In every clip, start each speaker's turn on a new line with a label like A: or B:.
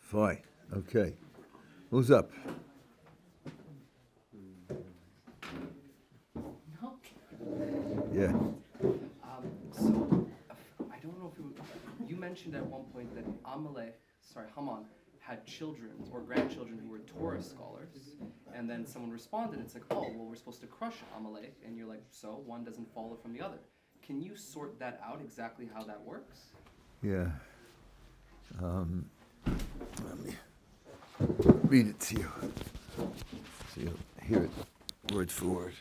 A: Fine. Okay. Who's up?
B: No.
A: Yeah.
B: So, I don't know if you mentioned at one point that Haman had children or grandchildren who were Torah scholars, and then someone responded, it's like, oh, well, we're supposed to crush Amalek, and you're like, so one doesn't follow from the other. Can you sort that out, exactly how that works?
A: Yeah. Let me read it to you so you'll hear it word for word.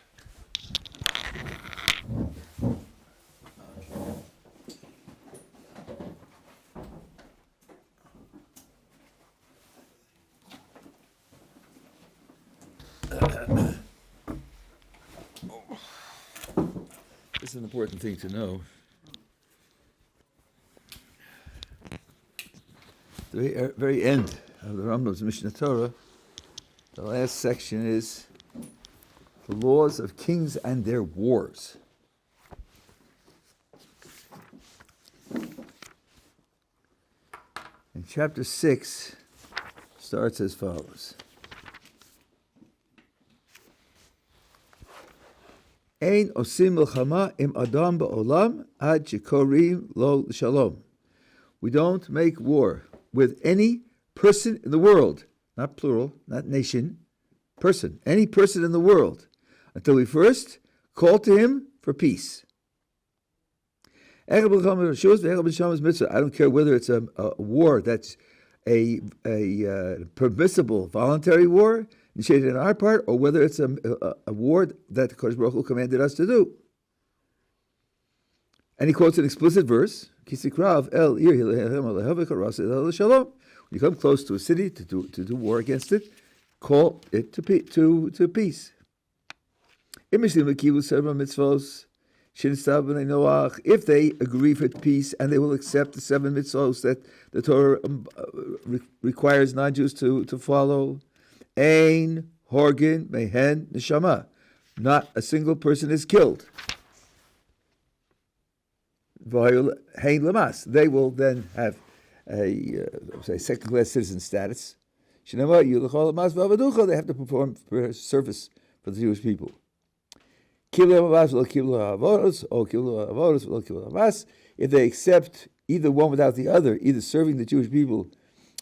A: This is an important thing to know. The very end of the Rambam's Mishnah Torah, the last section is the laws of kings and their wars. And chapter 6 starts as follows. Ein osim milchama im adam ba'olam ad shekorim lo shalom. We don't make war with any person in the world, not plural, not nation, person, any person in the world, until we first call to him for peace. I don't care whether it's a war that's a permissible, voluntary war, initiated on our part, or whether it's a war that the Kodesh Baruch Hu commanded us to do. And he quotes an explicit verse, when you come close to a city to do war against it, call it to peace. If they agree for peace and they will accept the 7 mitzvos that the Torah requires non-Jews to follow, Ein Horgin Mehen Neshama, not a single person is killed. Hein Lamas, they will then have a second-class citizen status. They have to perform service for the Jewish people. If they accept either one without the other, either serving the Jewish people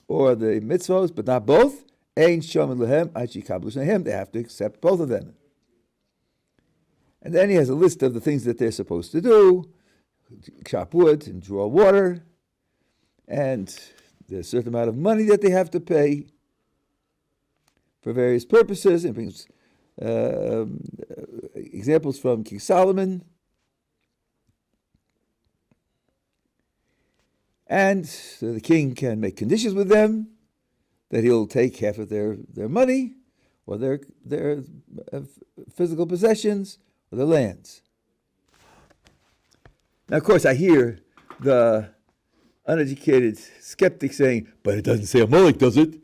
A: or the mitzvos, but not both, they have to accept both of them. And then he has a list of the things that they're supposed to do: chop wood and draw water, and there's a certain amount of money that they have to pay for various purposes. And brings examples from King Solomon. And so the king can make conditions with them that he'll take half of their money or their physical possessions or their lands. Now, of course, I hear the uneducated skeptic saying, but it doesn't say Amalek, does it?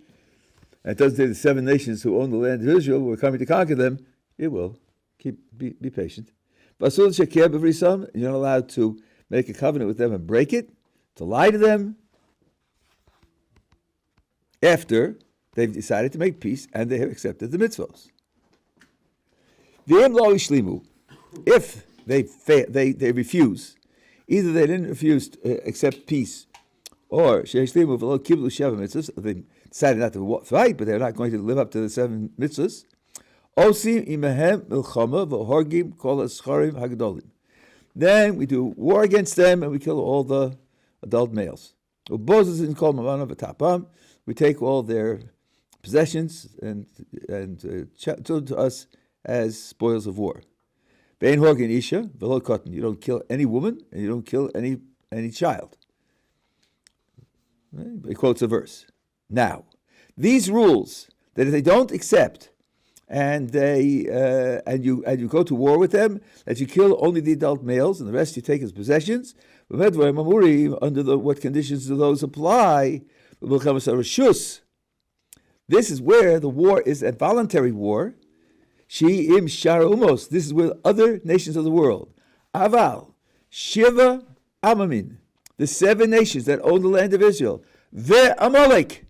A: And it doesn't say the 7 nations who own the land of Israel were coming to conquer them. It will. Be patient. You're not allowed to make a covenant with them and break it, to lie to them, after they've decided to make peace and they have accepted the mitzvos. If they refuse, either they didn't refuse to accept peace, or they decided not to fight, but they're not going to live up to the 7 mitzvahs. Then we do war against them and we kill all the adult males. We take all their possessions and children to us as spoils of war. You don't kill any woman and you don't kill any child. He quotes a verse. Now, these rules that if they don't accept and you go to war with them, that you kill only the adult males and the rest you take as possessions. Under what conditions do those apply? This is where the war is a voluntary war. She'im shara umos. This is where other nations of the world. Aval shiva amamin. The 7 nations that own the land of Israel. Ve Amalek.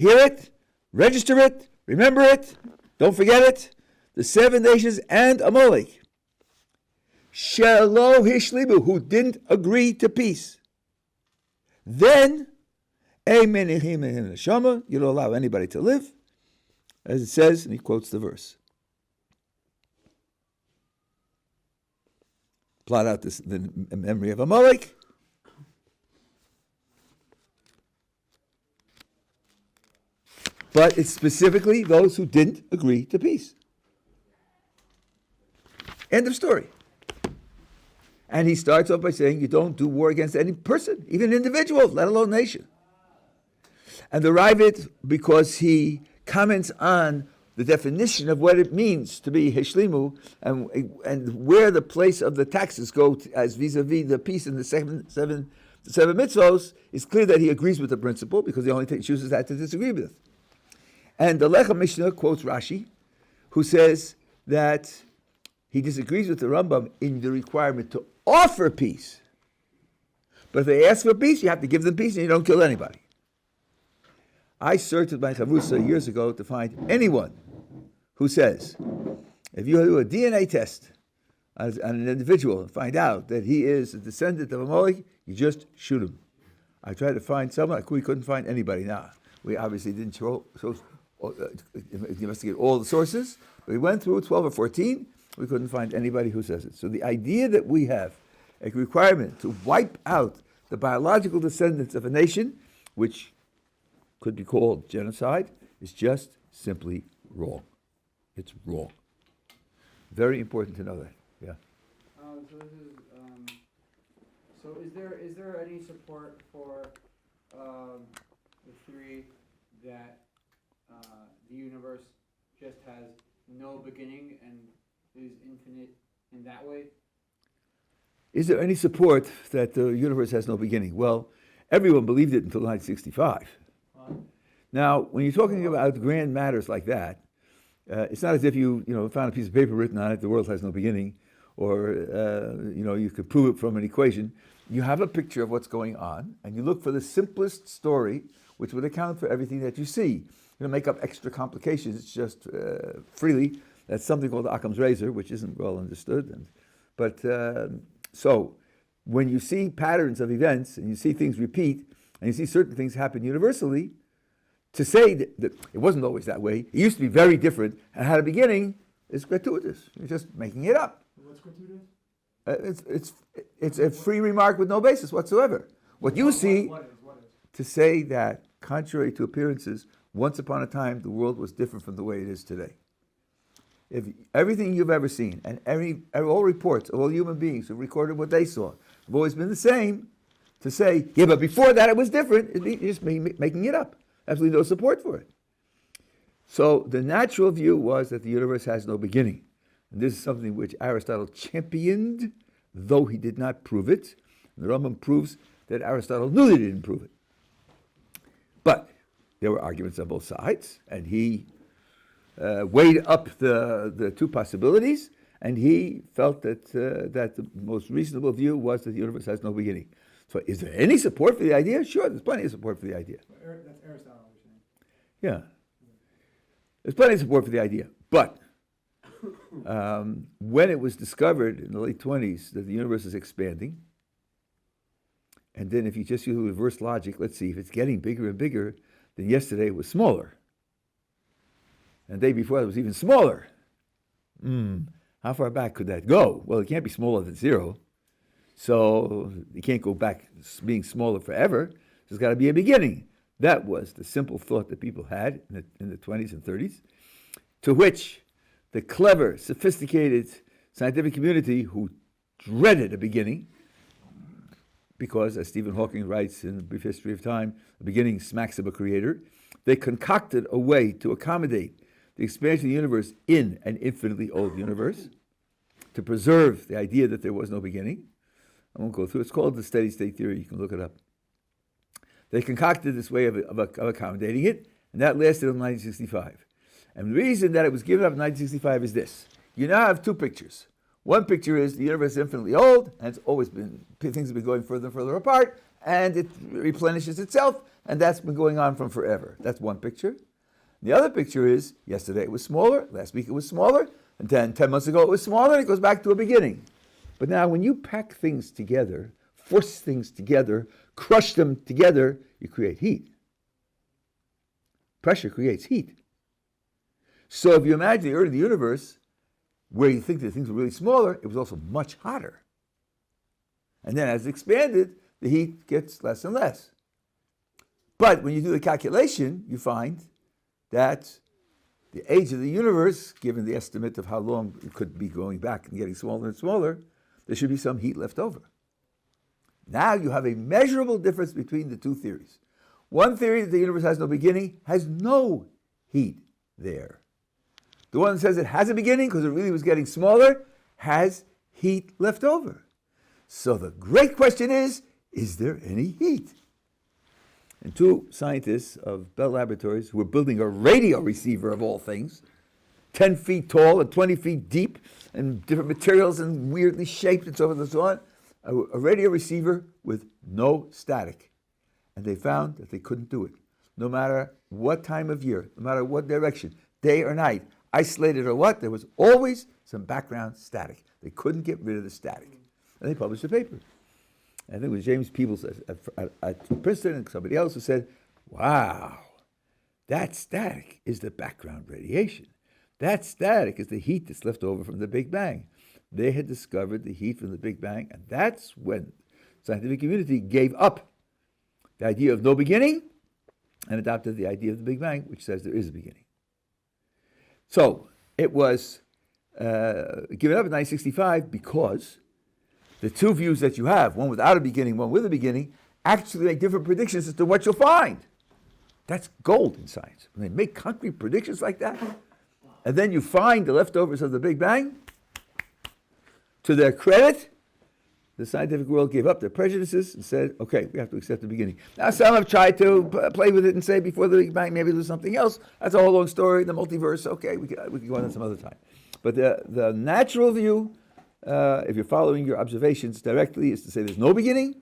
A: Hear it, register it, remember it, don't forget it. The 7 nations and Amalek. Shelo hishlimu, who didn't agree to peace. Then, you don't allow anybody to live, as it says, and he quotes the verse. Plot out the memory of Amalek. But it's specifically those who didn't agree to peace. End of story. And he starts off by saying you don't do war against any person, even individual, let alone nation. And the Ravid, because he comments on the definition of what it means to be hishlimu and where the place of the taxes go as vis-a-vis the peace in the seven mitzvos, it's clear that he agrees with the principle because he only chooses that to disagree with. And the Lechem Mishnah quotes Rashi, who says that he disagrees with the Rambam in the requirement to offer peace. But if they ask for peace, you have to give them peace and you don't kill anybody. I searched with my chavrusa years ago to find anyone who says, if you do a DNA test on an individual and find out that he is a descendant of Amalek, you just shoot him. I tried to find someone, we couldn't find anybody now. We obviously didn't investigate all the sources, but we went through 12 or 14, we couldn't find anybody who says it. So the idea that we have a requirement to wipe out the biological descendants of a nation, which could be called genocide, is just simply wrong. It's wrong. Very important to know that. Yeah.
C: So is there any support for the theory that the universe just has no beginning and is infinite in that way?
A: Is there any support that the universe has no beginning? Well, everyone believed it until 1965. Now, when you're talking about grand matters like that, it's not as if you found a piece of paper written on it, the world has no beginning, or you could prove it from an equation. You have a picture of what's going on, and you look for the simplest story, which would account for everything that you see. You don't make up extra complications. It's just freely. That's something called Occam's razor, which isn't well understood. So when you see patterns of events, and you see things repeat, and you see certain things happen universally, to say that it wasn't always that way, it used to be very different, and had a beginning, is gratuitous. You're just making it up.
C: What's gratuitous?
A: It's a free remark with no basis whatsoever. What you see,
C: What is?
A: to say that, contrary to appearances, once upon a time the world was different from the way it is today. If everything you've ever seen, and all reports of all human beings who recorded what they saw, have always been the same, to say, yeah, but before that it was different, it's just making it up. Absolutely no support for it. So the natural view was that the universe has no beginning. And this is something which Aristotle championed, though he did not prove it. And the Rambam proves that Aristotle knew that he didn't prove it. But there were arguments on both sides, and he weighed up the two possibilities, and he felt that the most reasonable view was that the universe has no beginning. So is there any support for the idea? Sure, there's plenty of support for the idea.
C: That's Aristotle, you're saying.
A: Yeah. There's plenty of support for the idea. But when it was discovered in the late 20s that the universe is expanding, and then if you just use reverse logic, let's see, if it's getting bigger and bigger, then yesterday it was smaller. And the day before it was even smaller. How far back could that go? Well, it can't be smaller than zero. So it can't go back being smaller forever. There's got to be a beginning. That was the simple thought that people had in the 20s and 30s, to which the clever, sophisticated scientific community who dreaded a beginning, because, as Stephen Hawking writes in The Brief History of Time, the beginning smacks of a creator, they concocted a way to accommodate the expansion of the universe in an infinitely old universe, to preserve the idea that there was no beginning. I won't go through it. It's called the steady state theory. You can look it up. They concocted this way of accommodating it, and that lasted until 1965. And the reason that it was given up in 1965 is this. You now have two pictures. One picture is the universe is infinitely old, and it's always been, things have been going further and further apart, and it replenishes itself, and that's been going on from forever. That's one picture. The other picture is, yesterday it was smaller, last week it was smaller, and 10 months ago it was smaller, and it goes back to a beginning. But now when you pack things together, force things together, crush them together, you create heat. Pressure creates heat. So if you imagine the early universe, where you think that things were really smaller, it was also much hotter. And then as it expanded, the heat gets less and less. But when you do the calculation, you find that the age of the universe, given the estimate of how long it could be going back and getting smaller and smaller, there should be some heat left over. Now you have a measurable difference between the two theories. One theory that the universe has no beginning has no heat there. The one that says it has a beginning because it really was getting smaller has heat left over. So the great question is there any heat? And two scientists of Bell Laboratories who were building a radio receiver of all things, 10 feet tall and 20 feet deep and different materials and weirdly shaped and so forth and so on, a radio receiver with no static. And they found that they couldn't do it. No matter what time of year, no matter what direction, day or night, isolated or what, there was always some background static. They couldn't get rid of the static. And they published a paper. I think it was James Peebles at Princeton and somebody else who said, wow, that static is the background radiation. That static is the heat that's left over from the Big Bang. They had discovered the heat from the Big Bang, and that's when the scientific community gave up the idea of no beginning and adopted the idea of the Big Bang, which says there is a beginning. So it was given up in 1965 because the two views that you have, one without a beginning, one with a beginning, actually make different predictions as to what you'll find. That's gold in science. When they make concrete predictions like that, and then you find the leftovers of the Big Bang, to their credit, the scientific world gave up their prejudices and said, okay, we have to accept the beginning. Now, some have tried to play with it and say before the Big Bang, maybe there's something else. That's a whole long story, the multiverse. Okay, we can go on that some other time. But the natural view, if you're following your observations directly, is to say there's no beginning,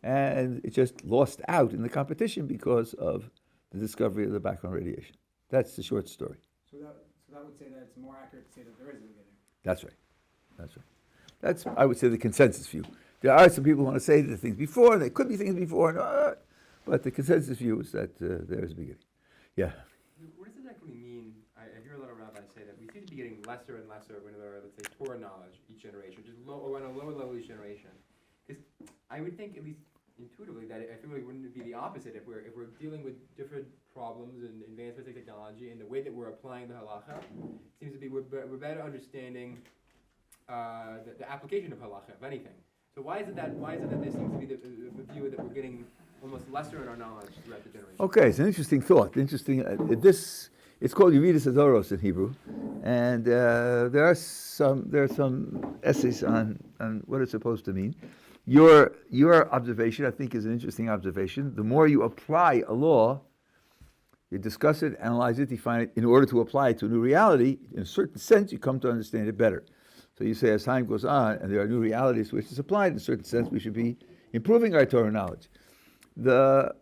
A: and it just lost out in the competition because of the discovery of the background radiation. That's the short story.
C: So that would say that it's more accurate to say that there is a beginning.
A: That's right. That's right. That's, I would say, the consensus view. There are some people who want to say there are things before, there could be things before, but the consensus view is that there is a beginning. Yeah.
D: What does it actually mean? I hear a lot of rabbis say that we seem to be getting lesser and lesser when we're, let's say, Torah knowledge each generation, just on a lower level each generation. Because I would think, at least intuitively, that I feel like wouldn't it be the opposite if we're dealing with different problems and advancements in technology, and the way that we're applying the halacha seems to be we're better understanding the application of halacha, if anything. So why is it that there seems to be the view that we're getting almost lesser in our knowledge throughout the generation?
A: Okay, it's an interesting thought. It's called Yeridas Hadoros in Hebrew, and there are some essays on what it's supposed to mean. Your observation, I think, is an interesting observation. The more you apply a law, you discuss it, analyze it, define it, in order to apply it to a new reality, in a certain sense, you come to understand it better. So you say, as time goes on, and there are new realities to which is applied, in a certain sense, we should be improving our Torah knowledge. The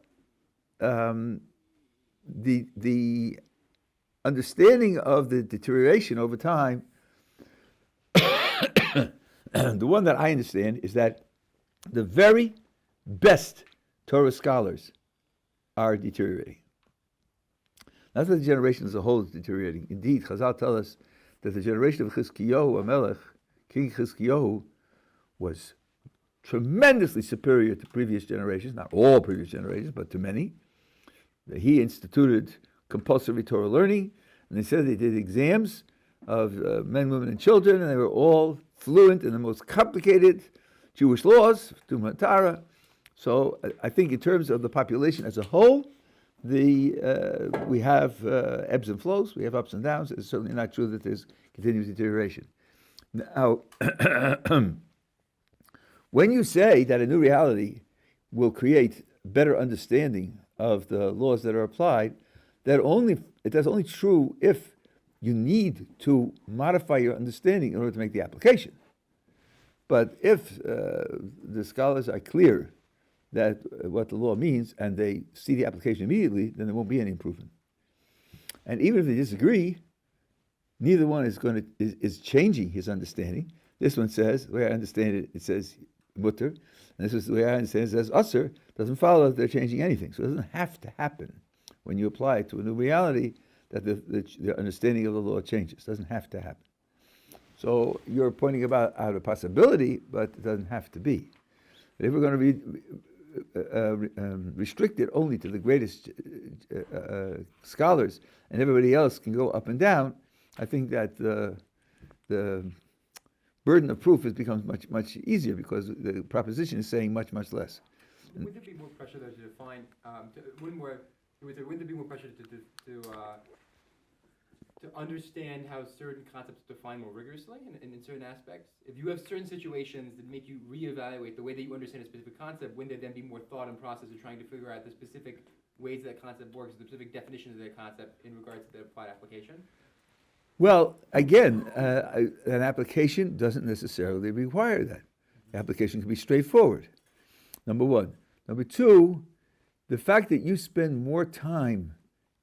A: understanding of the deterioration over time, the one that I understand is that the very best Torah scholars are deteriorating. Not that the generation as a whole is deteriorating. Indeed, Chazal tell us that the generation of Chizkiyahu, Amalek, King Chizkiyahu, was tremendously superior to previous generations, not all previous generations, but to many. He instituted compulsory Torah learning, and they said they did exams of men, women, and children, and they were all fluent in the most complicated Jewish laws, Tumah Tara. So I think in terms of the population as a whole, we have ebbs and flows, we have ups and downs. It's certainly not true that there's continuous deterioration. Now, when you say that a new reality will create better understanding of the laws that are applied, that's only true if you need to modify your understanding in order to make the application. But if the scholars are clear that what the law means, and they see the application immediately, then there won't be any improvement. And even if they disagree, neither one is changing his understanding. This one says, the way I understand it, it says mutter, and this is the way I understand it, it says usser. Doesn't follow that they're changing anything. So it doesn't have to happen when you apply it to a new reality that the understanding of the law changes. It doesn't have to happen. So you're pointing out a possibility, but it doesn't have to be. But if we're going to be restricted only to the greatest scholars and everybody else can go up and down, I think that the burden of proof becomes much easier because the proposition is saying much less.
D: Would there be more pressure though to define? Wouldn't there be more pressure to understand how certain concepts are defined more rigorously in certain aspects? If you have certain situations that make you reevaluate the way that you understand a specific concept, wouldn't there then be more thought and process of trying to figure out the specific ways that concept works, the specific definitions of that concept in regards to the applied application?
A: Well, again, an application doesn't necessarily require that. The application can be straightforward, number one. Number two, the fact that you spend more time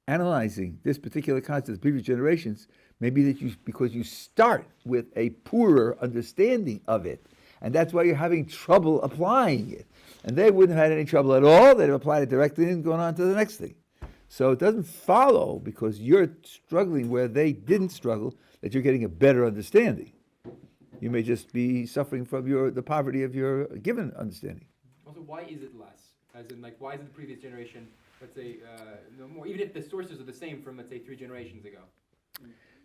A: analyzing this particular concept of previous generations may be that because you start with a poorer understanding of it, and that's why you're having trouble applying it. And they wouldn't have had any trouble at all. They'd have applied it directly and gone on to the next thing. So it doesn't follow because you're struggling where they didn't struggle that you're getting a better understanding. You may just be suffering from the poverty of your given understanding.
D: Also, why is it less? As in, why is it the previous generation, let's say, no more? Even if the sources are the same from, let's say, 3 generations ago.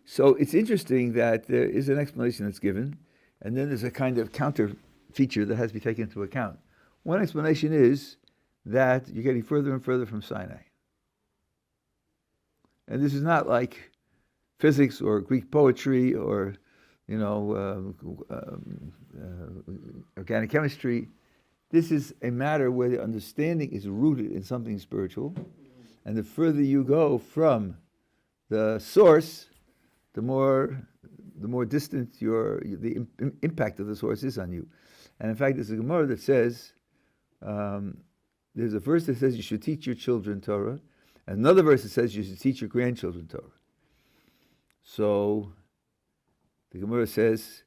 A: So it's interesting that there is an explanation that's given, and then there's a kind of counter feature that has to be taken into account. One explanation is that you're getting further and further from Sinai. And this is not like physics or Greek poetry or, organic chemistry. This is a matter where the understanding is rooted in something spiritual, and the further you go from the source, the more distant the impact of the source is on you. And in fact, there's a Gemara that says, there's a verse that says you should teach your children Torah, and another verse that says you should teach your grandchildren Torah. So the Gemara says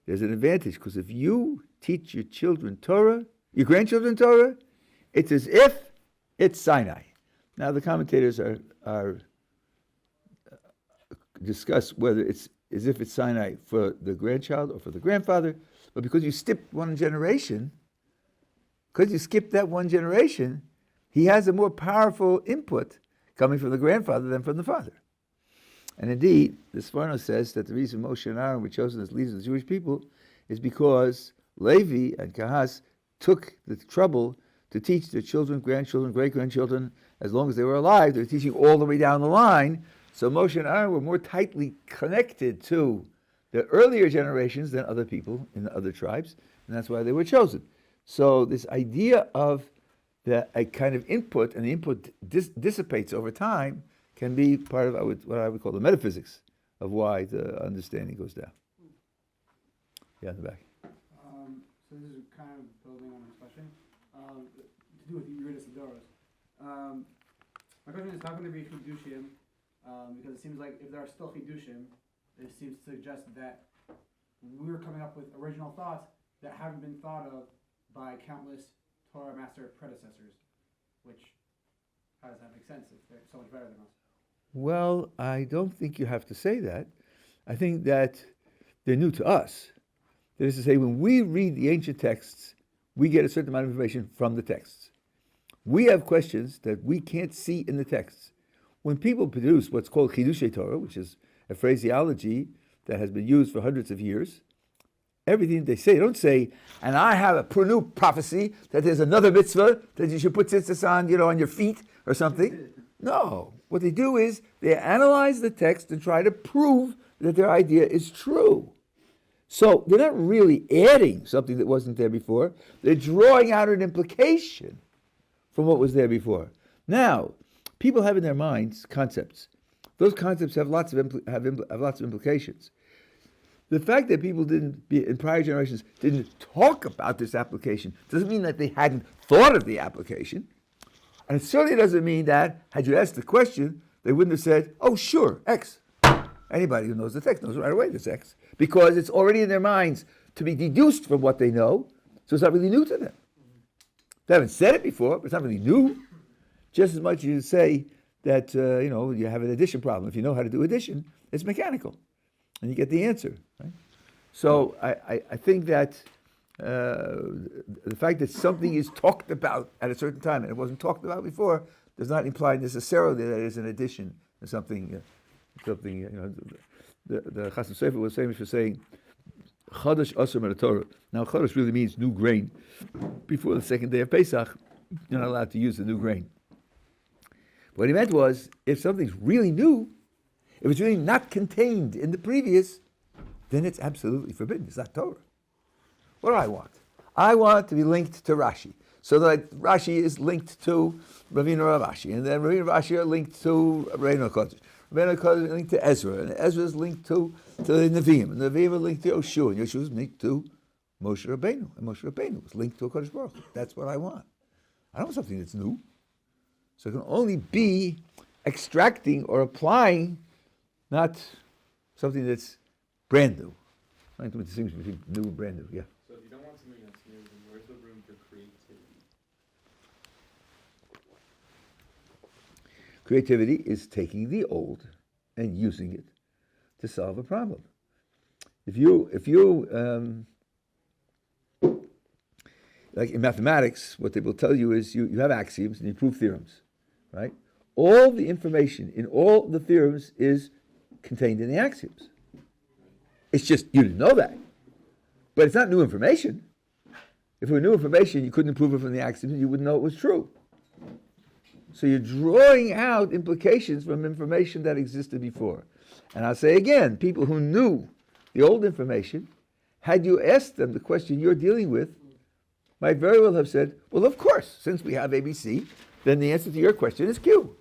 A: there's an advantage, because if you teach your children Torah, your grandchildren Torah, it's as if it's Sinai. Now the commentators are discuss whether it's as if it's Sinai for the grandchild or for the grandfather, but because you skipped one generation, he has a more powerful input coming from the grandfather than from the father. And indeed, the Sforno says that the reason Moshe and Aaron were chosen as leaders of the Jewish people is because Levi and Kahas took the trouble to teach their children, grandchildren, great-grandchildren, as long as they were alive. They were teaching all the way down the line. So Moshe and Aaron were more tightly connected to the earlier generations than other people in the other tribes, and that's why they were chosen. So this idea of a kind of input, and the input dissipates over time, can be part of what I would call the metaphysics of why the understanding goes down. Yeah, in the back.
C: So this is kind of building on this question, to do with Yeridas and Hadoros. My question is, how can there be Chidushim? Because it seems like if there are still Chidushim, it seems to suggest that we're coming up with original thoughts that haven't been thought of by countless Torah master predecessors, which, how does that make sense if they're so much better than us?
A: Well, I don't think you have to say that. I think that they're new to us. That is to say, when we read the ancient texts, we get a certain amount of information from the texts. We have questions that we can't see in the texts. When people produce what's called Chidushei Torah, which is a phraseology that has been used for hundreds of years, everything they say, they don't say, and I have a new prophecy that there's another mitzvah that you should put tzitzis on your feet or something. No. What they do is they analyze the text and try to prove that their idea is true. So they're not really adding something that wasn't there before. They're drawing out an implication from what was there before. Now, people have in their minds concepts. Those concepts have lots of implications. The fact that people in prior generations didn't talk about this application doesn't mean that they hadn't thought of the application. And it certainly doesn't mean that, had you asked the question, they wouldn't have said, oh, sure, X. Anybody who knows the text knows right away this X. Because it's already in their minds to be deduced from what they know, so it's not really new to them. They haven't said it before, but it's not really new. Just as much as you say that, you have an addition problem. If you know how to do addition, it's mechanical. And you get the answer. Right? So I think that the fact that something is talked about at a certain time and it wasn't talked about before does not imply necessarily that it is an addition to something. The Chasam Sofer was famous for saying, Chodesh Asur min Torah. Now, Chodesh really means new grain. Before the second day of Pesach, you're not allowed to use the new grain. What he meant was, if something's really new, if it's really not contained in the previous, then it's absolutely forbidden. It's not Torah. What do I want? I want to be linked to Rashi. So that Rashi is linked to Ravina Ravashi, and then Ravina Ravashi are linked to Rabbeinu Kodesh. Rabbeinu Kodesh is linked to Ezra, and Ezra is linked to the Nevi'im, and the Nevi'im are linked to Yoshua, and Yoshua is linked to Moshe Rabbeinu, and Moshe Rabbeinu was linked to a Kodesh Baruch Hu. That's what I want. I don't want something that's new. So it can only be extracting or applying, not something that's brand new. I think the distinction between new and brand new, yeah.
E: So if you don't want something that's new, then where's the room for creativity?
A: Creativity is taking the old and using it to solve a problem. If you like in mathematics, what they will tell you is you have axioms and you prove theorems, right? All the information in all the theorems is contained in the axioms. It's just you didn't know that. But it's not new information. If it were new information, you couldn't prove it from the axioms, you wouldn't know it was true. So you're drawing out implications from information that existed before. And I'll say again, people who knew the old information, had you asked them the question you're dealing with, might very well have said, well, of course, since we have ABC, then the answer to your question is Q.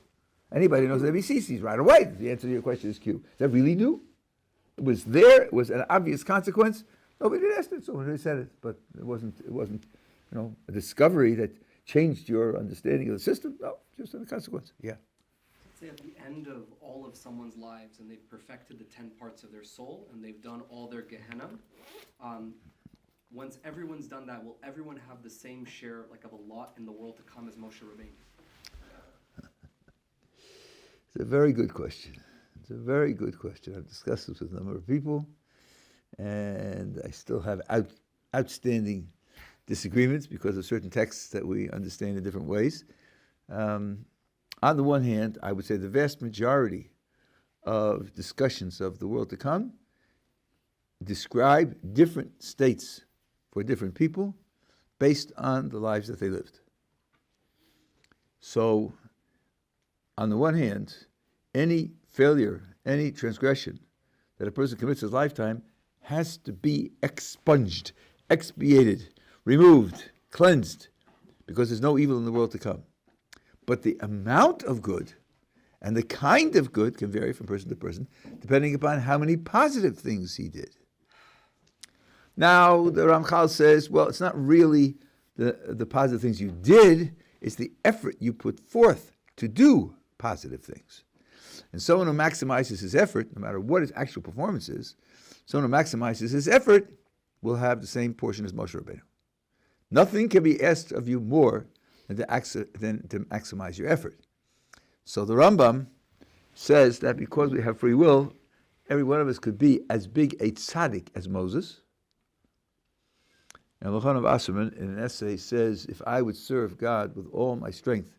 A: Anybody who knows ABC sees right away that the answer to your question is Q. Is that really new? It was there, it was an obvious consequence. Nobody asked it, somebody said it, but it wasn't a discovery that changed your understanding of the system. No, just a consequence. Yeah.
B: Say at the end of all of someone's lives and they've perfected the 10 parts of their soul and they've done all their Gehenna, once everyone's done that, will everyone have the same share of a lot in the world to come as Moshe Rabbeinu?
A: It's a very good question. It's a very good question. I've discussed this with a number of people, and I still have outstanding disagreements because of certain texts that we understand in different ways. On the one hand, I would say the vast majority of discussions of the world to come describe different states for different people based on the lives that they lived. So, on the one hand, any failure, any transgression that a person commits in his lifetime has to be expunged, expiated, removed, cleansed, because there's no evil in the world to come. But the amount of good and the kind of good can vary from person to person, depending upon how many positive things he did. Now, the Ramchal says, well, it's not really the positive things you did, it's the effort you put forth to do positive things. And someone who maximizes his effort, no matter what his actual performance is, someone who maximizes his effort will have the same portion as Moshe Rabbeinu. Nothing can be asked of you more than to maximize your effort. So the Rambam says that because we have free will, every one of us could be as big a tzaddik as Moses. And Lachon of Asserman, in an essay, says, if I would serve God with all my strength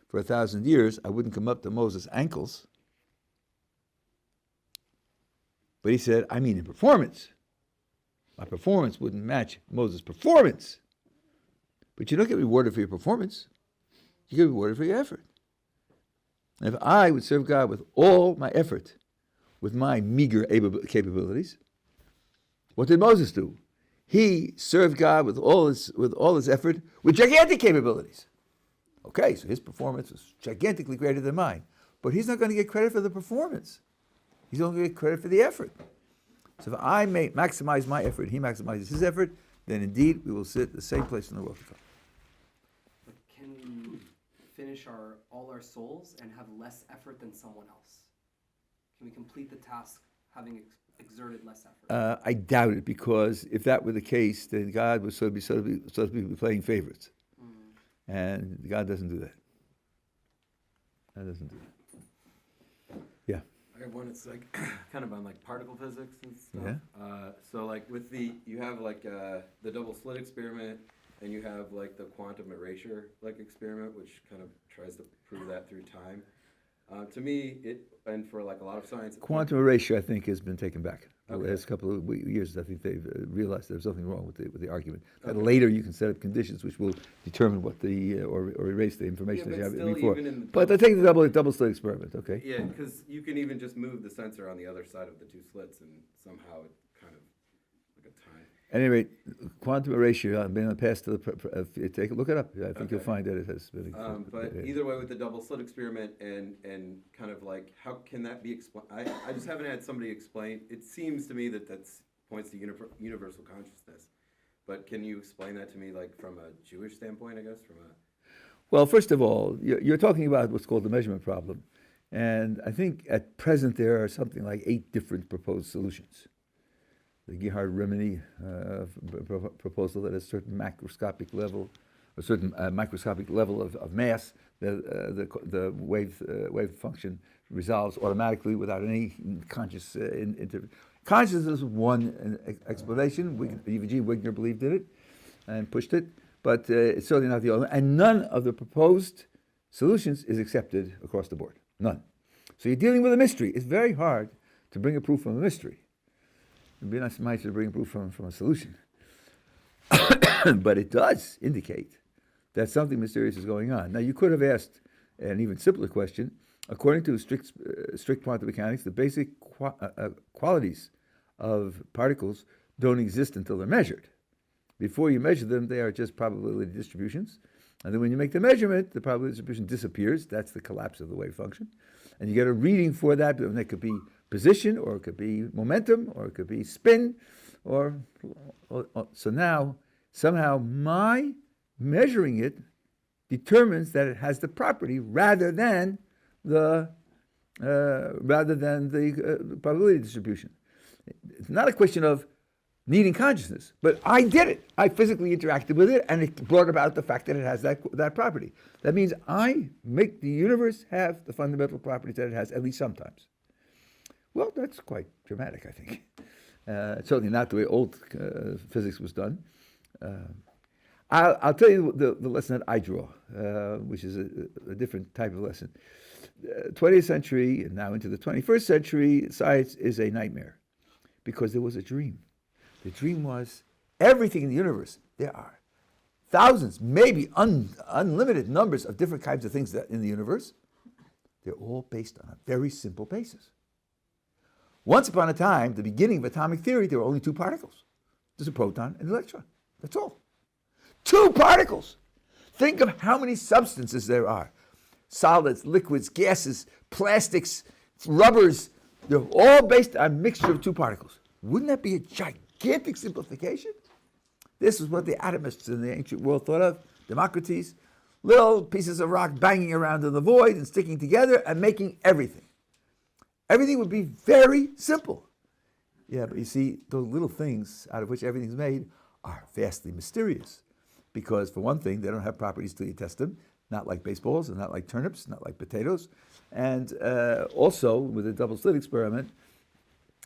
A: for 1,000 years, I wouldn't come up to Moses' ankles. But he said, I mean in performance. My performance wouldn't match Moses' performance. But you don't get rewarded for your performance. You get rewarded for your effort. And if I would serve God with all my effort, with my meager capabilities, what did Moses do? He served God with all his effort, with gigantic capabilities. Okay, so his performance was gigantically greater than mine. But he's not going to get credit for the performance. He's only going to get credit for the effort. So if I may maximize my effort, he maximizes his effort, then indeed we will sit the same place in the world.
B: But can we finish all our souls and have less effort than someone else? Can we complete the task having exerted less effort?
A: I doubt it, because if that were the case, then God was supposed to be playing favorites. And God doesn't do that. God doesn't do that. Yeah.
E: I have one. It's like kind of on like particle physics and stuff.
A: Yeah.
E: So like with you have like the double slit experiment, and you have like the quantum erasure like experiment, which kind of tries to prove that through time. To me, and for like a lot of science,
A: Quantum erasure, I think, has been taken back. The
E: Okay.
A: last couple of years, I think they've realized there's something wrong with the argument. That later you can set up conditions which will determine what or erase the information that you
E: but
A: have
E: still
A: before.
E: even in the
A: But I take the double slit experiment, okay?
E: yeah, because you can even just move the sensor on the other side of the two slits, and somehow it kind of like a time.
A: At any rate, quantum erasure, I've been on the path to take a look it up. I think you'll
E: Okay.
A: find that it has been.
E: But either way, with the double slit experiment and kind of like how can that be explained? I just haven't had somebody explain. It seems to me that points to universal consciousness. But can you explain that to me, like from a Jewish standpoint? I guess
A: Well, first of all, you're talking about what's called the measurement problem, and I think at present there are something like 8 different proposed solutions. The Gerhard-Rimini proposal that a certain macroscopic level, a certain microscopic level of mass, the wave function resolves automatically without any conscious consciousness is one explanation. E.V.G. Wigner believed in it and pushed it, but it's certainly not the only. And none of the proposed solutions is accepted across the board. None. So you're dealing with a mystery. It's very hard to bring a proof from a mystery. It'd be nice to bring proof from a solution. But it does indicate that something mysterious is going on. Now, you could have asked an even simpler question. According to strict quantum mechanics, the basic qualities of particles don't exist until they're measured. Before you measure them, they are just probability distributions. And then when you make the measurement, the probability distribution disappears. That's the collapse of the wave function. And you get a reading for that, and that could be position, or it could be momentum, or it could be spin, so now somehow my measuring it determines that it has the property rather than the probability distribution. It's not a question of needing consciousness, but I did it. I physically interacted with it, and it brought about the fact that it has that property. That means I make the universe have the fundamental properties that it has, at least sometimes. Well, that's quite dramatic, I think. It's certainly not the way old physics was done. I'll tell you the lesson that I draw, which is a different type of lesson. 20th century and now into the 21st century, science is a nightmare because there was a dream. The dream was everything in the universe. There are thousands, maybe unlimited numbers of different kinds of things that in the universe. They're all based on a very simple basis. Once upon a time, the beginning of atomic theory, there were only 2 particles. There's a proton and an electron. That's all. 2 particles. Think of how many substances there are. Solids, liquids, gases, plastics, rubbers. They're all based on a mixture of 2 particles. Wouldn't that be a gigantic simplification? This is what the atomists in the ancient world thought of. Democritus. Little pieces of rock banging around in the void and sticking together and making everything. Everything would be very simple. Yeah, but you see, those little things out of which everything's made are vastly mysterious. Because, for one thing, they don't have properties till you test them, not like baseballs and not like turnips, not like potatoes. And also, with the double slit experiment,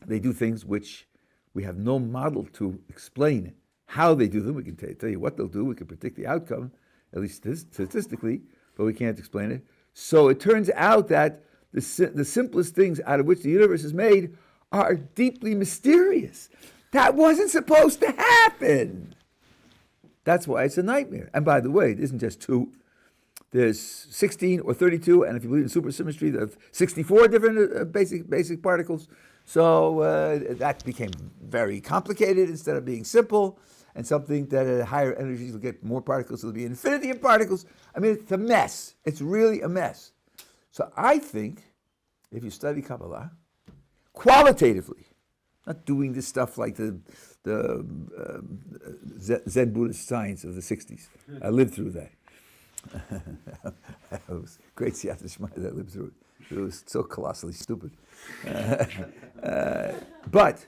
A: they do things which we have no model to explain how they do them. We can tell you what they'll do. We can predict the outcome, at least statistically, but we can't explain it. So it turns out that the simplest things out of which the universe is made are deeply mysterious. That wasn't supposed to happen. That's why it's a nightmare. And by the way, it isn't just 2. There's 16 or 32, and if you believe in supersymmetry, there are 64 different basic particles. So that became very complicated instead of being simple, and something that at higher energies will get more particles, so there'll be an infinity of particles. I mean, it's a mess. It's really a mess. So I think, if you study Kabbalah, qualitatively, Not doing this stuff like the Zen Buddhist science of the 60s. I lived through that. It was great Siyata Shema that lived through it. It was so colossally stupid. But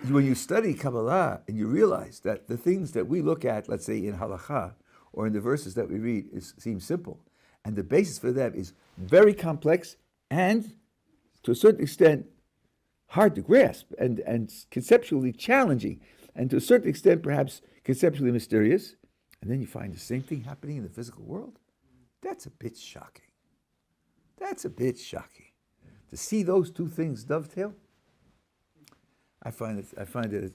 A: when you study Kabbalah and you realize that the things that we look at, let's say in Halakha, or in the verses that we read, seem simple. And the basis for them is very complex and, to a certain extent, hard to grasp and conceptually challenging, and to a certain extent, perhaps conceptually mysterious. And then you find the same thing happening in the physical world. That's a bit shocking. That's a bit shocking. To see those two things dovetail, I find it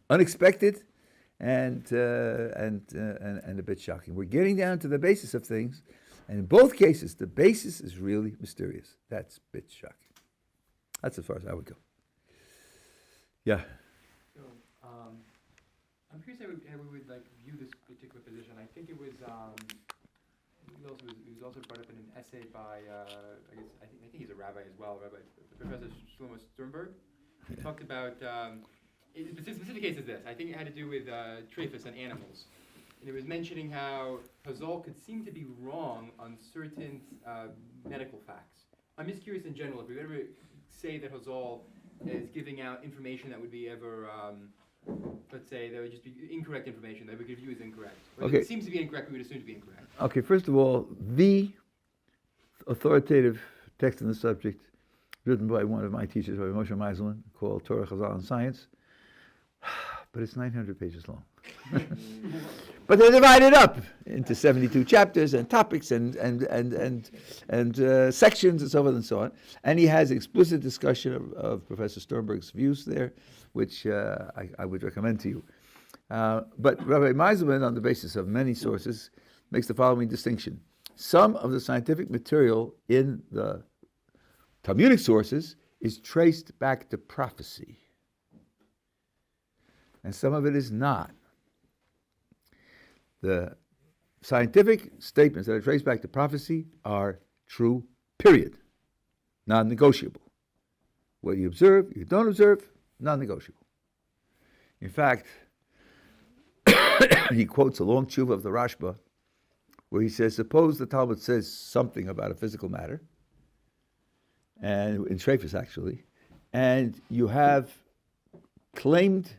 A: unexpected and a bit shocking. We're getting down to the basis of things, and in both cases, the basis is really mysterious. That's a bit shocking. That's as far as I would go. Yeah.
D: So, I'm curious how we would like view this particular position. I think it was also brought up in an essay by I think he's a rabbi as well, Professor Shlomo Sternberg. He talked about the specific case is this. I think it had to do with trephis and animals, and it was mentioning how Chazal could seem to be wrong on certain medical facts. I'm just curious in general if we ever say that Chazal is giving out information that would be ever, let's say, that would just be incorrect information that we could view as incorrect. Or
A: Okay.
D: if it seems to be incorrect, we would assume to be incorrect.
A: Okay, first of all, the authoritative text on the subject, written by one of my teachers, Rabbi Moshe Rabbeinu, called Torah, Chazal, and Science, but it's 900 pages long. But they're divided up into 72 chapters and topics and sections and so forth and so on. And he has explicit discussion of Professor Sternberg's views there, which I would recommend to you. But Rabbi Meiselman, on the basis of many sources, makes the following distinction. Some of the scientific material in the Talmudic sources is traced back to prophecy, and some of it is not. The scientific statements that are traced back to prophecy are true, period. Non-negotiable. What you observe, you don't observe, non-negotiable. In fact, he quotes a long tshuva of the Rashba, where he says, suppose the Talmud says something about a physical matter, and in Shreifus actually, and you have claimed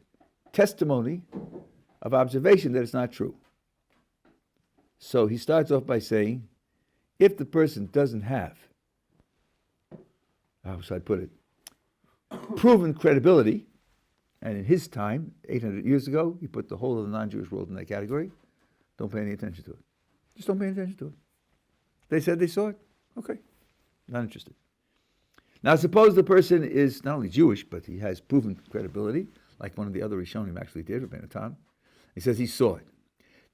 A: testimony of observation that it's not true. So he starts off by saying, if the person doesn't have, how should I put it, proven credibility, and in his time, 800 years ago, he put the whole of the non-Jewish world in that category, don't pay any attention to it. Just don't pay any attention to it. They said they saw it. Okay, not interested. Now suppose the person is not only Jewish, but he has proven credibility, like one of the other Rishonim actually did, Rabbi Natan. He says he saw it.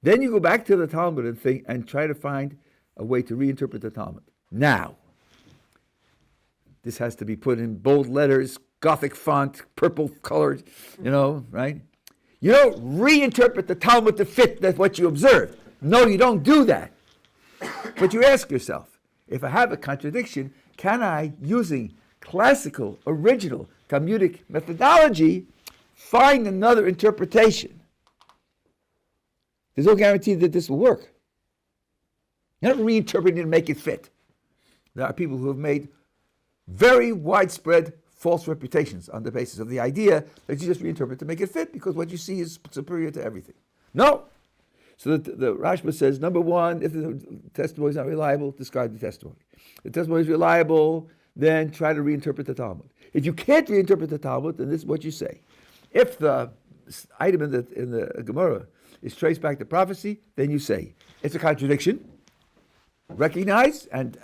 A: Then you go back to the Talmud and think and try to find a way to reinterpret the Talmud. Now, this has to be put in bold letters, Gothic font, purple colored, right? You don't reinterpret the Talmud to fit what you observed. No, you don't do that. But you ask yourself, if I have a contradiction, can I, using classical, original Talmudic methodology, find another interpretation? There's no guarantee that this will work. You're not reinterpreting it to make it fit. There are people who have made very widespread false reputations on the basis of the idea that you just reinterpret to make it fit because what you see is superior to everything. No. So the Rashba says, number one, if the testimony is not reliable, discard the testimony. If the testimony is reliable, then try to reinterpret the Talmud. If you can't reinterpret the Talmud, then this is what you say. If the item in the Gemara is traced back to prophecy, then you say, it's a contradiction. Recognize and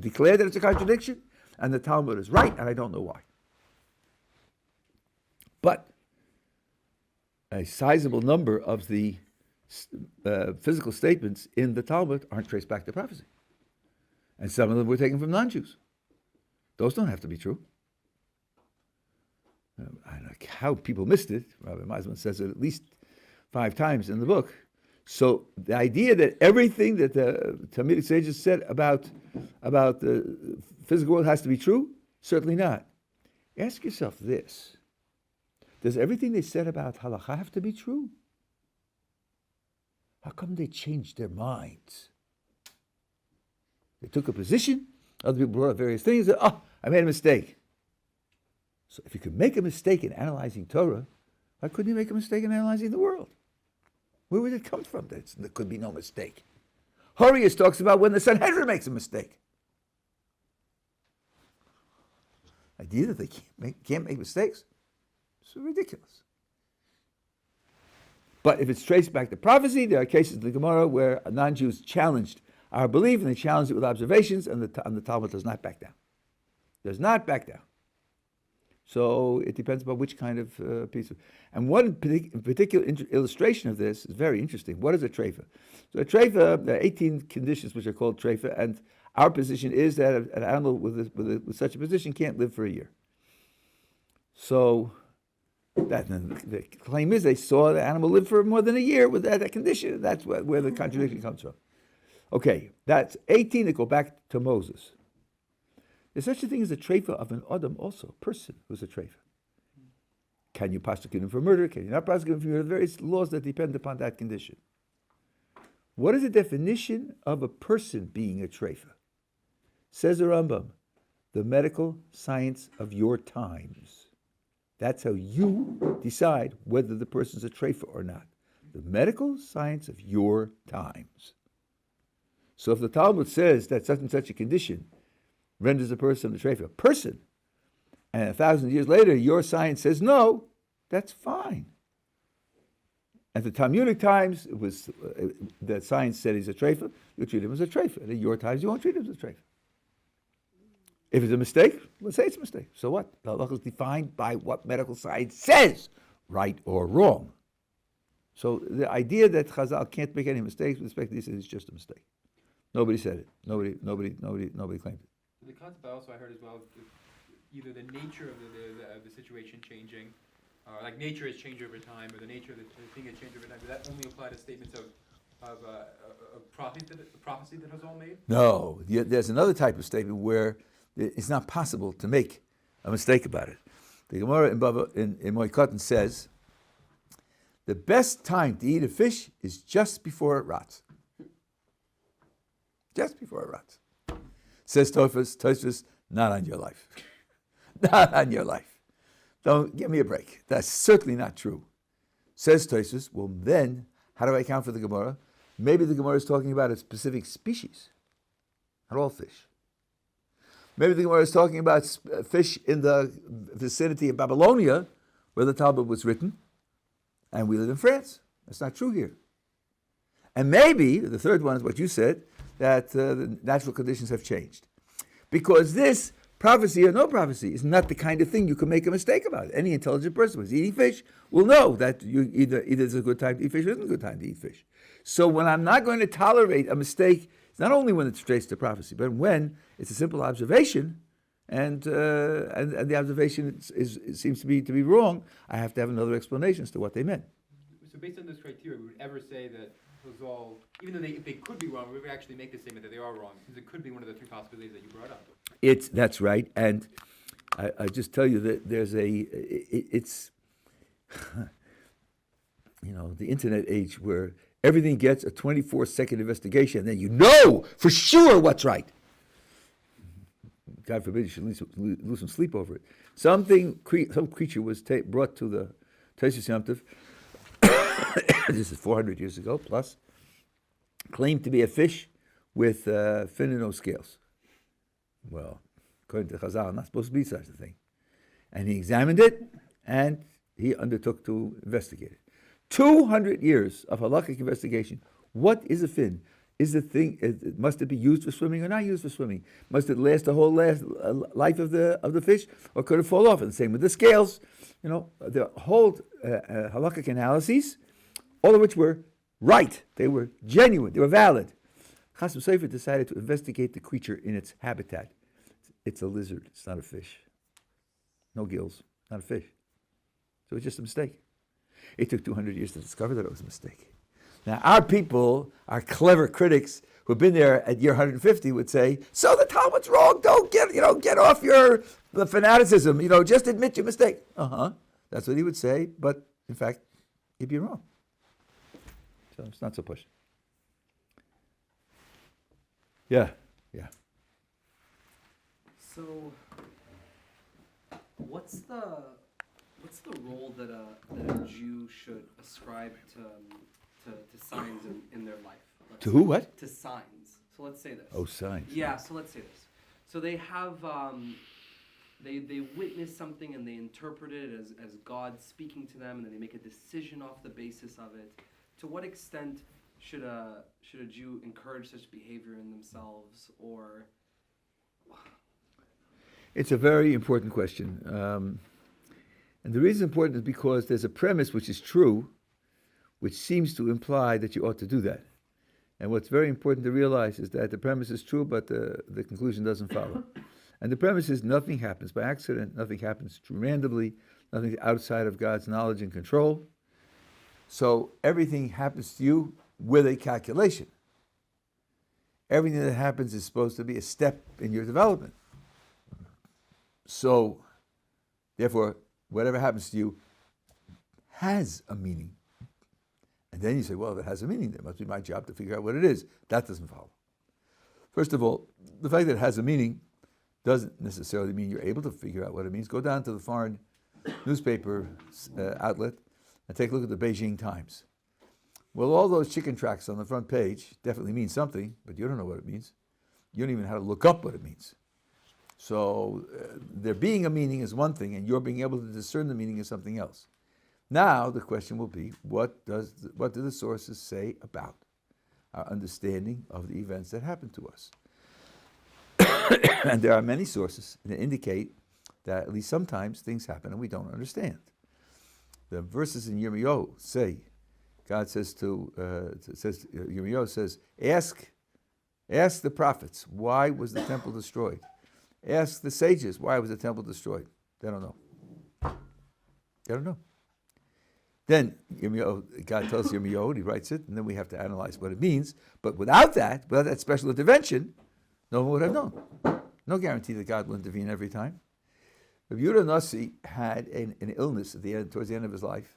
A: declare that it's a contradiction, and the Talmud is right, and I don't know why. But a sizable number of the physical statements in the Talmud aren't traced back to prophecy. And some of them were taken from non-Jews. Those don't have to be true. I don't know how people missed it. Rabbi Meisman says it at least 5 times in the book. So the idea that everything that the Talmudic sages said about the physical world has to be true, certainly not. Ask yourself this. Does everything they said about halakha have to be true? How come they changed their minds? They took a position, other people brought up various things, and, I made a mistake. So if you could make a mistake in analyzing Torah, why couldn't you make a mistake in analyzing the world? Where would it come from that there could be no mistake? Horius talks about when the Sanhedrin makes a mistake. Idea that they can't make mistakes? It's ridiculous. But if it's traced back to prophecy, there are cases in the Gemara where non-Jews challenged our belief, and they challenged it with observations, and the Talmud does not back down. Does not back down. So it depends upon which kind of piece of... And one particular illustration of this is very interesting. What is a treifa? So a treifa, there are 18 conditions which are called treifa, and our position is that an animal with such a position can't live for a year. So the claim is they saw the animal live for more than a year with that condition. That's where the contradiction comes from. Okay, that's 18 that go back to Moses. There's such a thing as a treifa of an adam also, a person who's a treifa. Can you prosecute him for murder? Can you not prosecute him for murder? Various laws that depend upon that condition. What is the definition of a person being a treifa? Says the Rambam, the medical science of your times. That's how you decide whether the person's a treifa or not. The medical science of your times. So if the Talmud says that such and such a condition renders a person a treifa, person, and 1,000 years later your science says no, that's fine. At the Talmudic times, it was the science said he's a treifa, you treat him as a treifa. And at your times, you won't treat him as a treifa. If it's a mistake, let's say it's a mistake. So what? The halacha is defined by what medical science says, right or wrong. So the idea that Chazal can't make any mistakes with respect to this is just a mistake. Nobody said it. Nobody claimed it.
D: The concept also I heard as well, either the nature of the situation changing, like nature has changed over time, or the nature of the thing has changed over time. Does that only apply to statements of prophecy that has all made?
A: No, there's another type of statement where it's not possible to make a mistake about it. The Gemara in Moed says, the best time to eat a fish is just before it rots. Just before it rots. Says Tosfos, not on your life. Not on your life. Don't give me a break. That's certainly not true. Says Tosfos, well then, how do I account for the Gemara? Maybe the Gemara is talking about a specific species, not all fish. Maybe the Gemara is talking about fish in the vicinity of Babylonia, where the Talmud was written, and we live in France. That's not true here. And maybe, the third one is what you said, that the natural conditions have changed. Because this, prophecy or no prophecy, is not the kind of thing you can make a mistake about. Any intelligent person who's eating fish will know that either it's a good time to eat fish or isn't a good time to eat fish. So when I'm not going to tolerate a mistake, it's not only when it's traced to prophecy, but when it's a simple observation, and the observation seems to be wrong, I have to have another explanation as to what they meant.
D: So based on this criteria, we would ever say that Chazal, even though if they could be wrong, we would actually make the statement that they are wrong, because it could be one of the three possibilities that you brought up.
A: That's right, and I just tell you that there's it's the internet age where everything gets a 24-second investigation, and then you know for sure what's right. God forbid you should lose some sleep over it. Some creature was brought to the Tosfos Yom Tov. This is 400 years ago plus. Claimed to be a fish with fin and no scales. Well, according to Chazal, not supposed to be such a thing. And he examined it, and he undertook to investigate it. 200 years of halakhic investigation. What is a fin? Is the thing? Must it be used for swimming or not used for swimming? Must it last the whole life of the fish, or could it fall off? And the same with the scales. The whole halakhic analyses, all of which were right. They were genuine. They were valid. Chasam Sofer decided to investigate the creature in its habitat. It's a lizard. It's not a fish. No gills. Not a fish. So it's just a mistake. It took 200 years to discover that it was a mistake. Now, our people, our clever critics, who've been there at year 150 would say, so the Talmud's wrong, don't get off your fanaticism, just admit your mistake. That's what he would say, but in fact, he'd be wrong. So it's not so pushy. Yeah.
B: So, what's the role that a Jew should ascribe to signs in their life?
A: To who? What?
B: To signs. So let's say this.
A: Oh, signs.
B: Yeah. So let's say this. So they have they witness something and they interpret it as God speaking to them, and then they make a decision off the basis of it. To what extent should a Jew encourage such behavior in themselves, or?
A: It's a very important question. And the reason it's important is because there's a premise which is true, which seems to imply that you ought to do that. And what's very important to realize is that the premise is true, but the conclusion doesn't follow. And the premise is nothing happens by accident, nothing happens randomly, nothing outside of God's knowledge and control. So everything happens to you with a calculation. Everything that happens is supposed to be a step in your development. So, therefore, whatever happens to you has a meaning. And then you say, well, if it has a meaning, it must be my job to figure out what it is. That doesn't follow. First of all, the fact that it has a meaning doesn't necessarily mean you're able to figure out what it means. Go down to the foreign newspaper outlet and take a look at the Beijing Times. Well, all those chicken tracks on the front page definitely mean something, but you don't know what it means. You don't even know how to look up what it means. So there being a meaning is one thing, and you're being able to discern the meaning is something else. Now the question will be, what do the sources say about our understanding of the events that happen to us? And there are many sources that indicate that at least sometimes things happen and we don't understand. The verses in Yirmiyahu say, God says Yirmiyahu says, ask the prophets, why was the temple destroyed? Ask the sages, why was the temple destroyed? They don't know. They don't know. Then God tells Yirmiyahu, he writes it, and then we have to analyze what it means. But without that special intervention, no one would have known. No guarantee that God will intervene every time. Rabbi Yehuda Nasi had an illness towards the end of his life,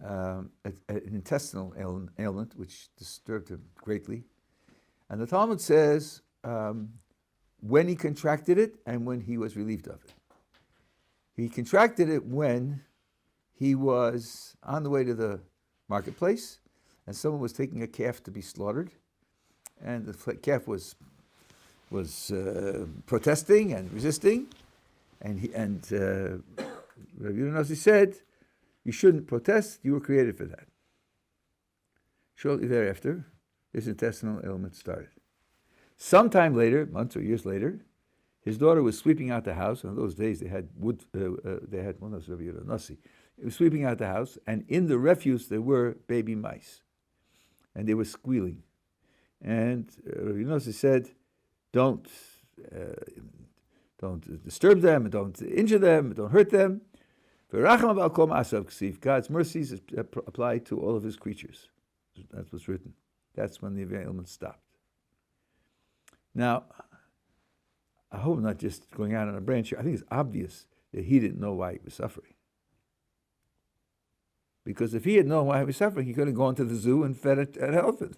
A: an intestinal ailment which disturbed him greatly. And the Talmud says when he contracted it and when he was relieved of it. He contracted it when he was on the way to the marketplace and someone was taking a calf to be slaughtered, and the calf was protesting and resisting, and Rabbi Yehuda Nasi said, you shouldn't protest, you were created for that. Shortly thereafter, his intestinal ailment started. Sometime later, months or years later, his daughter was sweeping out the house. In those days, they had wood. They had one of those Rabbi Yehuda Nasi. He was sweeping out the house, and in the refuse there were baby mice, and they were squealing. And Rabbi Yehuda Nasi said, "Don't disturb them, don't injure them, don't hurt them. God's mercies apply to all of his creatures." That's what's written. That's when the ailment stopped. Now, I hope I'm not just going out on a branch here. I think it's obvious that he didn't know why he was suffering. Because if he had known why he was suffering, he could have gone to the zoo and fed an elephant.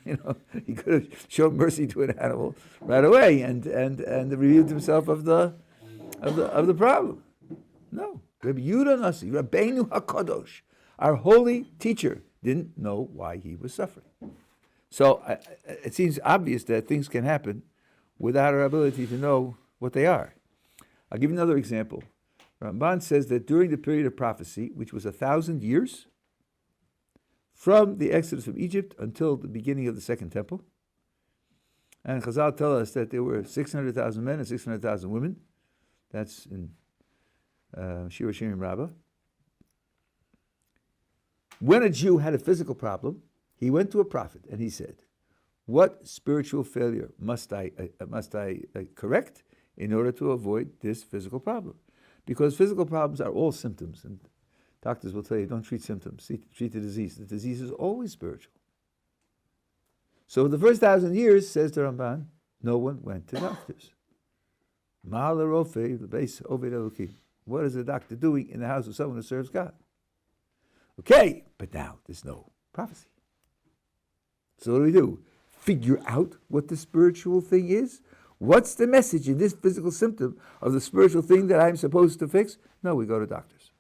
A: He could have shown mercy to an animal right away and relieved himself of the problem. No, Rabbi Yehuda Nasi, Rabbeinu HaKadosh, our holy teacher, didn't know why he was suffering. So it seems obvious that things can happen without our ability to know what they are. I'll give you another example. Ramban says that during the period of prophecy, which was 1,000 years, from the exodus from Egypt until the beginning of the Second Temple, and Chazal tell us that there were 600,000 men and 600,000 women. That's in Shir Shirim Rabbah. When a Jew had a physical problem, he went to a prophet and he said, "What spiritual failure must I correct in order to avoid this physical problem?" Because physical problems are all symptoms, and doctors will tell you, don't treat symptoms, treat the disease. The disease is always spiritual. So the first 1,000 years, says the Ramban, no one went to doctors. Ma'ala Rofe, the base Ovid Elokim. What is a doctor doing in the house of someone who serves God? Okay, but now there's no prophecy. So what do? Figure out what the spiritual thing is? What's the message in this physical symptom of the spiritual thing that I'm supposed to fix? No, we go to doctors.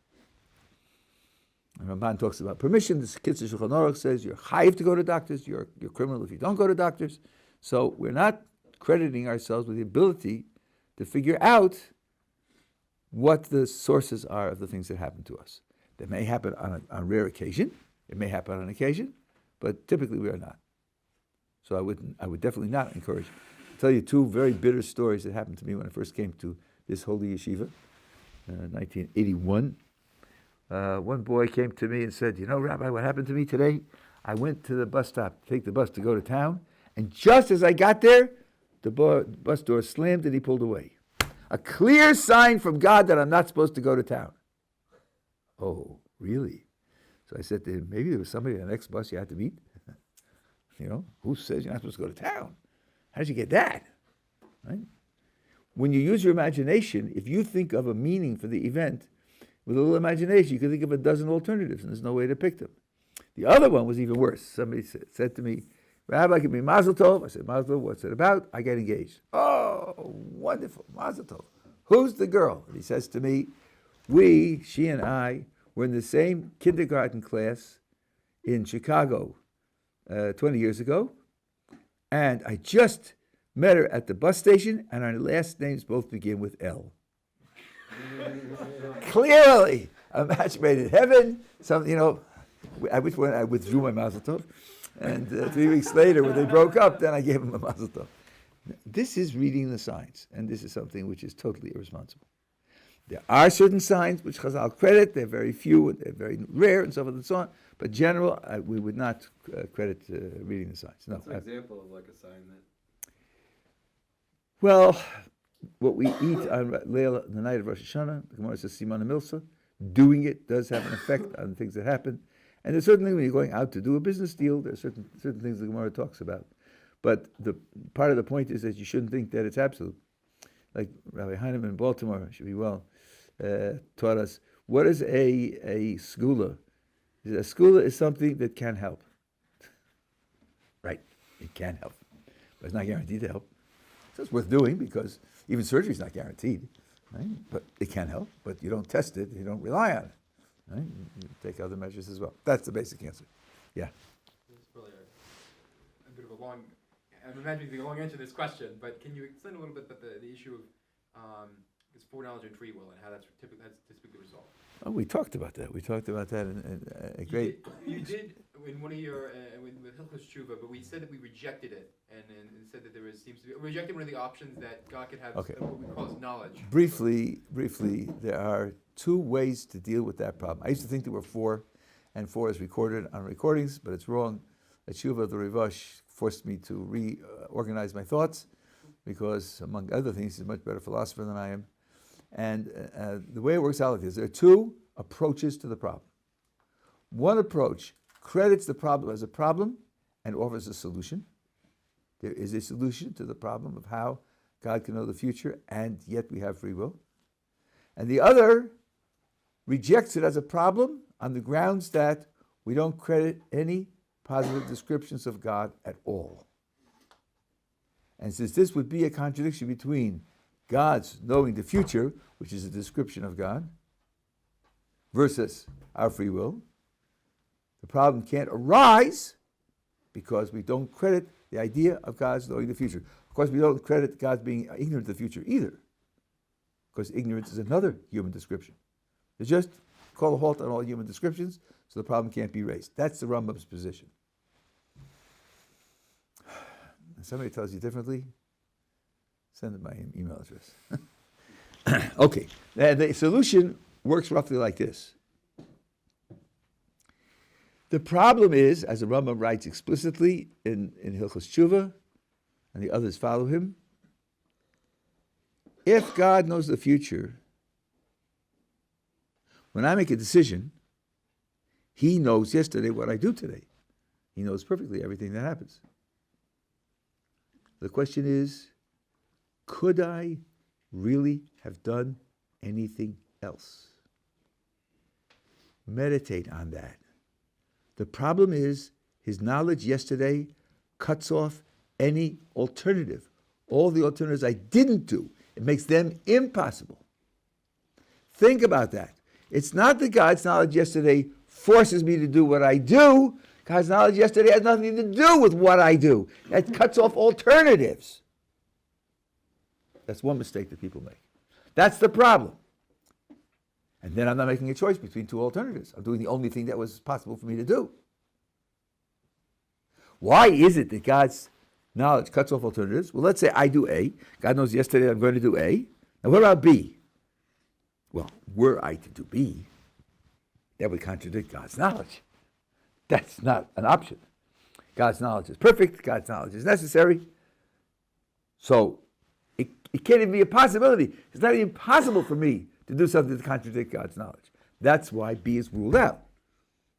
A: And Ramban talks about permission. The Kitzur Shulchan Aruch says you're chayiv to go to doctors. You're criminal if you don't go to doctors. So we're not crediting ourselves with the ability to figure out what the sources are of the things that happen to us. That may happen on rare occasion. It may happen on occasion, but typically we are not. So I would definitely not encourage. I'll tell you two very bitter stories that happened to me when I first came to this holy yeshiva, 1981. One boy came to me and said, "You know, Rabbi, what happened to me today? I went to the bus stop to take the bus to go to town, and just as I got there, the bus door slammed and he pulled away. A clear sign from God that I'm not supposed to go to town." Oh, really? So I said to him, maybe there was somebody on the next bus you had to meet. You know, who says you're not supposed to go to town? How did you get that? Right? When you use your imagination, if you think of a meaning for the event, with a little imagination, you can think of a dozen alternatives, and there's no way to pick them. The other one was even worse. Somebody said to me, "Rabbi, give me Mazel Tov." I said, "Mazel Tov, what's it about?" "I get engaged." "Oh, wonderful, Mazel Tov. Who's the girl?" And he says to me, she and I, were in the same kindergarten class in Chicago 20 years ago, and I just met her at the bus station, and our last names both begin with L. Clearly, a match made in heaven. I withdrew my Mazel Tov, and 3 weeks later, when they broke up, then I gave him a Mazel Tov. This is reading the signs, and this is something which is totally irresponsible. There are certain signs which Chazal credit. They're very few, and they're very rare, and so forth and so on. But general, we would not credit reading the signs. No.
E: What's an example of like a sign that?
A: Well, what we eat on Leila, the night of Rosh Hashanah, the Gemara says Siman Milsa, doing it does have an effect on things that happen. And there's certainly when you're going out to do a business deal, there are certain things the Gemara talks about. But the part of the point is that you shouldn't think that it's absolute. Like Rabbi Heinemann in Baltimore, should be well, taught us, what is a skula? A skula is something that can help. Right, it can help. But it's not guaranteed to help. So it's worth doing because even surgery is not guaranteed. Right? But it can help, but you don't test it, you don't rely on it. Right? You take other measures as well. That's the basic answer. Yeah.
D: This is probably a bit of a long, I'm imagining a long answer to this question, but can you explain a little bit about the issue of is foreknowledge and freewill and how that's typically resolved?
A: Oh, we talked about that. We talked about that in a great...
D: You did in one of your, with Hilchos Tshuva, but we said that we rejected it, and said that seems to be, rejected one of the options that God could have what we call as knowledge.
A: Briefly, there are two ways to deal with that problem. I used to think there were four, and four is recorded on recordings, but it's wrong. A Tshuva, the Rivash, forced me to reorganize my thoughts, because, among other things, he's a much better philosopher than I am. And the way it works out like this, there are two approaches to the problem. One approach credits the problem as a problem and offers a solution. There is a solution to the problem of how God can know the future, and yet we have free will. And the other rejects it as a problem on the grounds that we don't credit any positive descriptions of God at all. And since this would be a contradiction between God's knowing the future, which is a description of God, versus our free will, the problem can't arise because we don't credit the idea of God's knowing the future. Of course, we don't credit God's being ignorant of the future either, because ignorance is another human description. It's just call a halt on all human descriptions, so the problem can't be raised. That's the Rambam's position. If somebody tells you differently, send them my email address. Okay, the solution works roughly like this. The problem is, as the Rambam writes explicitly in Hilchos Tshuva, and the others follow him, if God knows the future, when I make a decision, he knows yesterday what I do today. He knows perfectly everything that happens. The question is, could I really have done anything else? Meditate on that. The problem is, his knowledge yesterday cuts off any alternative. All the alternatives I didn't do. It makes them impossible. Think about that. It's not that God's knowledge yesterday forces me to do what I do. God's knowledge yesterday has nothing to do with what I do. It cuts off alternatives. That's one mistake that people make. That's the problem. And then I'm not making a choice between two alternatives. I'm doing the only thing that was possible for me to do. Why is it that God's knowledge cuts off alternatives? Well, let's say I do A. God knows yesterday I'm going to do A. Now what about B? Well, were I to do B, that would contradict God's knowledge. That's not an option. God's knowledge is perfect. God's knowledge is necessary. So it can't even be a possibility. It's not even possible for me to do something to contradict God's knowledge. That's why B is ruled out.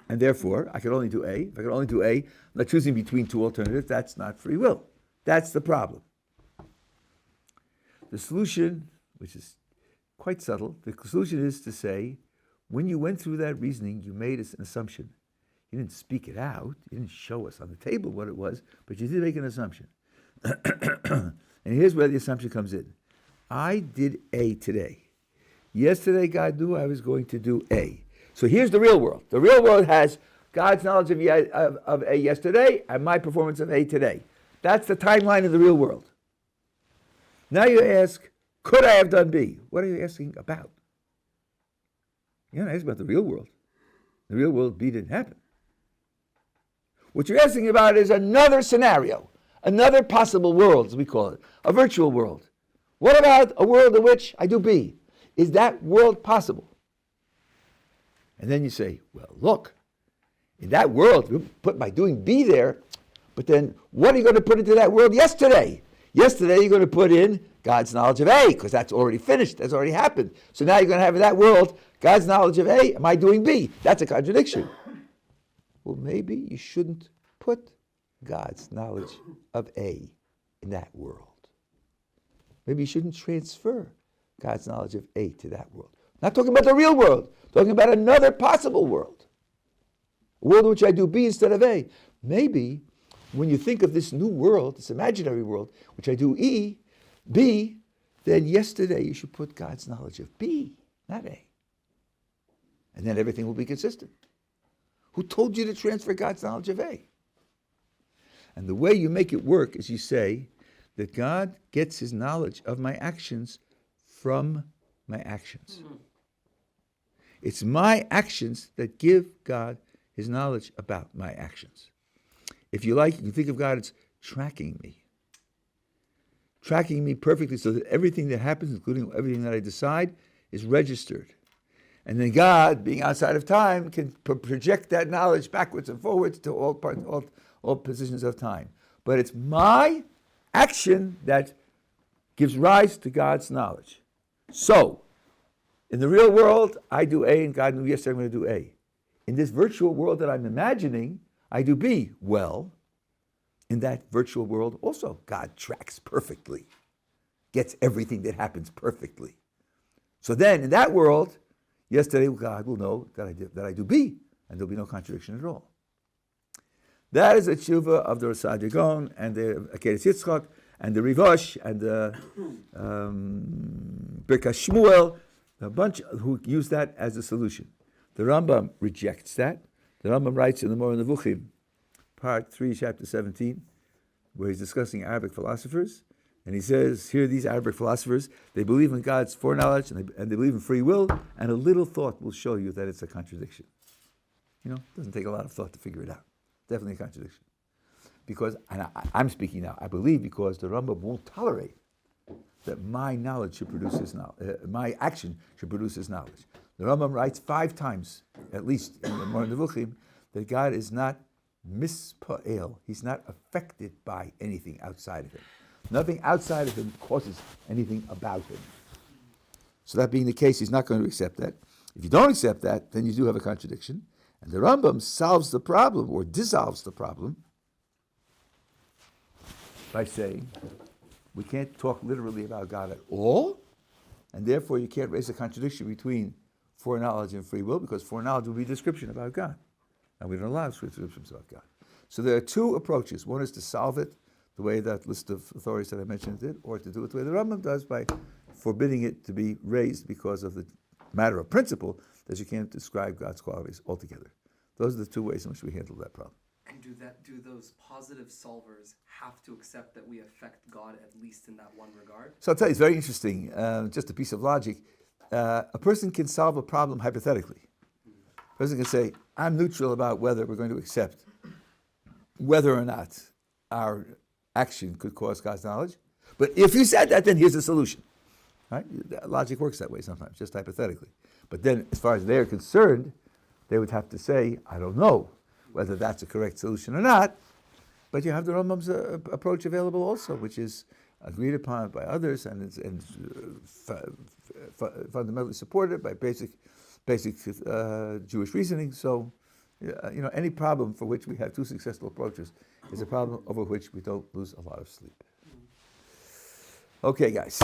A: And therefore, I can only do A. If I can only do A, I'm not choosing between two alternatives. That's not free will. That's the problem. The solution, which is quite subtle, the solution is to say, when you went through that reasoning, you made an assumption. You didn't speak it out. You didn't show us on the table what it was, but you did make an assumption. And here's where the assumption comes in. I did A today. Yesterday, God knew I was going to do A. So here's the real world. The real world has God's knowledge of A yesterday and my performance of A today. That's the timeline of the real world. Now you ask, could I have done B? What are you asking about? You're not asking about the real world. The real world, B didn't happen. What you're asking about is another scenario, another possible world, as we call it, a virtual world. What about a world in which I do B? Is that world possible? And then you say, well, look, in that world, you put my doing B there, but then what are you going to put into that world yesterday? Yesterday, you're going to put in God's knowledge of A, because that's already finished, that's already happened. So now you're going to have in that world God's knowledge of A, am I doing B? That's a contradiction. Well, maybe you shouldn't put God's knowledge of A in that world. Maybe you shouldn't transfer God's knowledge of A to that world. Not talking about the real world, talking about another possible world. A world in which I do B instead of A. Maybe when you think of this new world, this imaginary world, which I do B, then yesterday you should put God's knowledge of B, not A. And then everything will be consistent. Who told you to transfer God's knowledge of A? And the way you make it work is you say that God gets his knowledge of my actions from my actions. It's my actions that give God his knowledge about my actions. If you like, you can think of God as tracking me. Tracking me perfectly so that everything that happens, including everything that I decide, is registered. And then God, being outside of time, can project that knowledge backwards and forwards to all positions of time. But it's my action that gives rise to God's knowledge. So, in the real world, I do A, and God knew yesterday I'm going to do A. In this virtual world that I'm imagining, I do B. Well, in that virtual world also, God tracks perfectly, gets everything that happens perfectly. So then, in that world, yesterday God will know that I do B, and there'll be no contradiction at all. That is a tshuva of the Rasad Yagon and the Akeres Yitzchak and the Rivosh and the Birkas Shmuel, a bunch who use that as a solution. The Rambam rejects that. The Rambam writes in the Moreh Nevuchim, part 3, chapter 17, where he's discussing Arabic philosophers, and he says, here these Arabic philosophers, they believe in God's foreknowledge and they believe in free will, and a little thought will show you that it's a contradiction. You know, it doesn't take a lot of thought to figure it out. Definitely a contradiction. Because, and I'm speaking now, I believe because the Rambam won't tolerate that my knowledge should produce his knowledge, my action should produce his knowledge. The Rambam writes 5 times, at least in the Moreh Nevuchim, that God is not mispa'el. He's not affected by anything outside of him. Nothing outside of him causes anything about him. So that being the case, he's not going to accept that. If you don't accept that, then you do have a contradiction. And the Rambam solves the problem, or dissolves the problem, by saying we can't talk literally about God at all, and therefore you can't raise a contradiction between foreknowledge and free will, because foreknowledge will be a description about God, and we don't allow descriptions about God. So there are two approaches. One is to solve it the way that list of authorities that I mentioned did, or to do it the way the Rambam does by forbidding it to be raised because of the matter of principle that you can't describe God's qualities altogether. Those are the two ways in which we handle that problem.
B: And do those positive solvers have to accept that we affect God at least in that one regard?
A: So I'll tell you, it's very interesting, just a piece of logic. A person can solve a problem hypothetically. A person can say, I'm neutral about whether we're going to accept whether or not our action could cause God's knowledge. But if you said that, then here's the solution. Right? Logic works that way sometimes, just hypothetically. But then, as far as they're concerned, they would have to say, I don't know whether that's a correct solution or not. But you have the Rambam's approach available also, which is agreed upon by others and fundamentally supported by basic Jewish reasoning. So, any problem for which we have two successful approaches is a problem over which we don't lose a lot of sleep. Okay, guys.